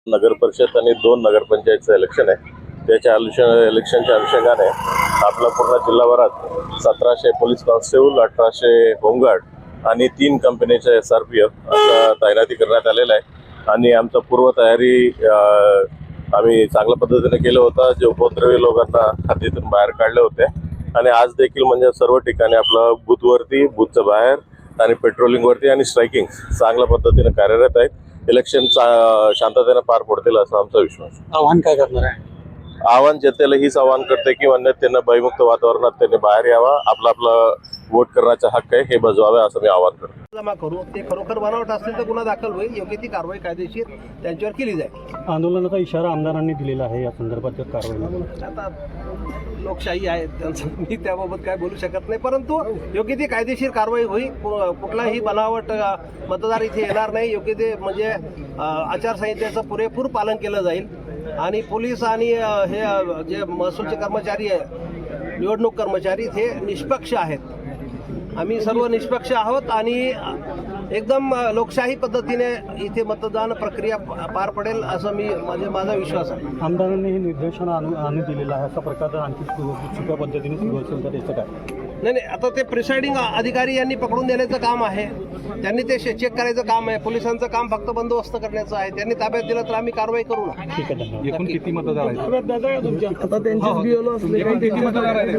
नगर परिषद आणि 2 नगरपंचायतचं इलेक्शन आहे. त्याच्या इलेक्शनच्या अनुषंगाने आपला पूर्ण जिल्हाभरात 1700 पोलीस कॉन्स्टेबल, 1800 होमगार्ड आणि 3 कंपनीचे SRPF असं तैनाती करण्यात आलेलं आहे. आणि आमचं पूर्वतयारी आम्ही चांगल्या पद्धतीने केलं होतं. जे उपद्रवी लोकांना हद्दीतून बाहेर काढले होते आणि आज देखील म्हणजे सर्व ठिकाणी आपलं बूथवरती, बूथच्या बाहेर आणि पेट्रोलिंगवरती आणि स्ट्रायकिंग चांगल्या पद्धतीने कार्यरत आहेत. इलेक्शन शांततेने पार पडतील असा आमचा विश्वास. आव्हान काय करणार आहे? आव्हान जनतेला हीच आव्हान करते की म्हणजे त्यांना भयमुक्त वातावरणात त्यांनी बाहेर यावा, आपला वोट करण्याचा हक्क आहे हे बजवावे असं मी आवाहन करतो. जमा करू ते खरोखर बनावट असेल तर गुन्हा दाखल होईल, योग्य ती कारवाई कायदेशीर त्यांच्यावर केली जाईल. आंदोलनाचा इशारा आमदारांनी दिलेला आहे या संदर्भात कारवाई. आता लोकशाही आहे, त्यांचं मी त्याबाबत काय बोलू शकत नाही, परंतु योग्य ती कायदेशीर कारवाई होईल. कुठलाही बनावट मतदार इथे येणार नाही. योग्य ते म्हणजे आचारसंहितेचं पुरेपूर पालन केलं जाईल आणि पोलीस आणि हे जे महसूलचे कर्मचारी आहे, निवडणूक कर्मचारी, हे निष्पक्ष आहेत. आम्ही सर्व निष्पक्ष आहोत आणि एकदम लोकशाही पद्धतीने इथे मतदान प्रक्रिया पार पडेल असं माझा विश्वास आहे. आमदारांनी हे निर्देशन आणून दिलेलं आहे. अशा प्रकारचं आणखी चुक्या पद्धतीने सुरू असेल तर त्याचं काय? नाही, आता ते प्रिसाइडिंग अधिकारी यांनी पकडून देण्याचं काम आहे. त्यांनी ते चेक करायचं काम आहे. पोलिसांचं काम फक्त बंदोबस्त करण्याचं आहे. त्यांनी ताब्यात दिलं तर आम्ही कारवाई करू ना. ठीक आहे, धन्यवाद. एकूण किती मतदार आहेत? आता त्यांचीच बिओलो असले किती मतदार आहेत?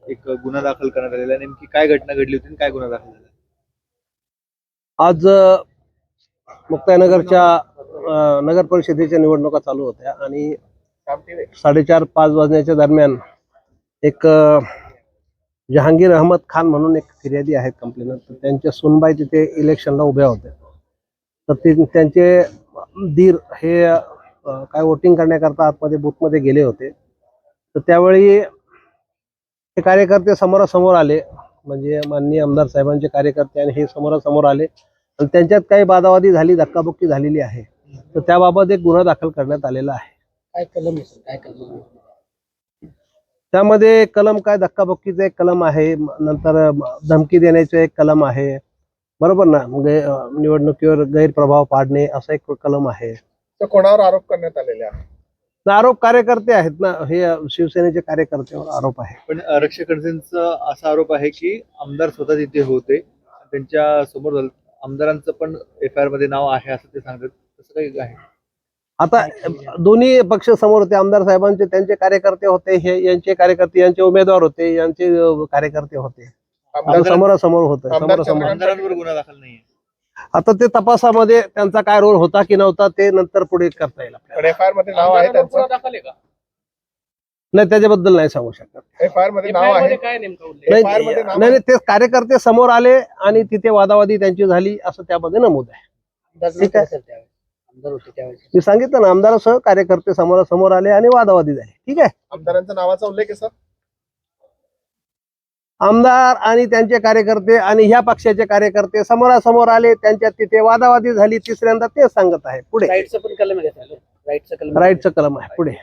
एक गुन्हा दाखल करण्यात आलेला. नेमकी काय घटना घडली होती आणि काय गुन्हा दाखल झाला? आज मुक्ताईनगरच्या नगर परिषदेच्या निवडणुका चालू होत्या आणि 4:30-5 वाजण्याच्या दरम्यान एक जहांगीर अहमद खान म्हणून एक फिर्यादी आहेत कंप्लेनर, तर त्यांच्या सुनबाई तिथे इलेक्शनला उभ्या होत्या. तर त्यांचे दीर हे काय वोटिंग करण्याकरता आतमध्ये बूथमध्ये गेले होते. तर त्यावेळी हे कार्यकर्ते समोरासमोर आले, म्हणजे माननीय आमदार साहेबांचे कार्यकर्ते, आणि हे समोरासमोर आले आणि त्यांच्यात काही वादावादी झाली, धक्काबुक्की झालेली आहे. तर त्याबाबत एक गुन्हा दाखल करण्यात आलेला आहे. काय कलम आहे? काय कलम? त्यामध्ये कलम काय, धक्काबुक्कीचं एक कलम आहे, नंतर धमकी देण्याचं एक कलम आहे, बरोबर ना, निवडणुकीवर गैरप्रभाव पाडणे असं एक कलम आहे. तर कोणावर आरोप करण्यात आलेले आहे? आरोप कार्यकर्ते आहेत ना, हे शिवसेनेचे कार्यकर्त्यावर आरोप आहे. पण रक्षक खडसेंचा असा आरोप आहे की आमदार स्वतः तिथे होते, त्यांच्या समोर आमदारांचं पण FIR मध्ये नाव आहे असं ते सांगतात. तसं काही आहे? आता दोन्ही पक्ष समोर होते. आमदार साहेबांचे त्यांचे कार्यकर्ते होते, हे यांचे कार्यकर्ते, यांचे उमेदवार होते, यांचे कार्यकर्ते होते, समोरासमोर होते, समोरासमोर. आमदारांवर गुन्हा दाखल नाहीये. आता ते तपासामध्ये त्यांचा काय रोल होता की नव्हता ते नंतर पुढे करता येईल आपल्याला. FIR मध्ये नाव आहे त्यांचं? नाही, त्याच्याबद्दल नाही सांगू शकत. FIR मध्ये नाव आहे? नाही, ते कार्यकर्ते समोर आले आणि तिथे वादावादी त्यांची झाली असं त्यामध्ये नमूद आहे. ठीक आहे, मी सांगितलं ना, आमदारासह कार्यकर्ते समोरासमोर आले आणि वादावादी झाली. ठीक आहे, आमदारांचा नावाचा उल्लेख आहे सर? आमदार आणि त्यांचे कार्यकर्ते आणि ह्या पक्षाचे कार्यकर्ते समोरासमोर आले, त्यांच्यात तिथे वादावादी झाली. तिसऱ्यांदा तेच सांगत आहे. पुढे राईटचं कलम आहे पुढे.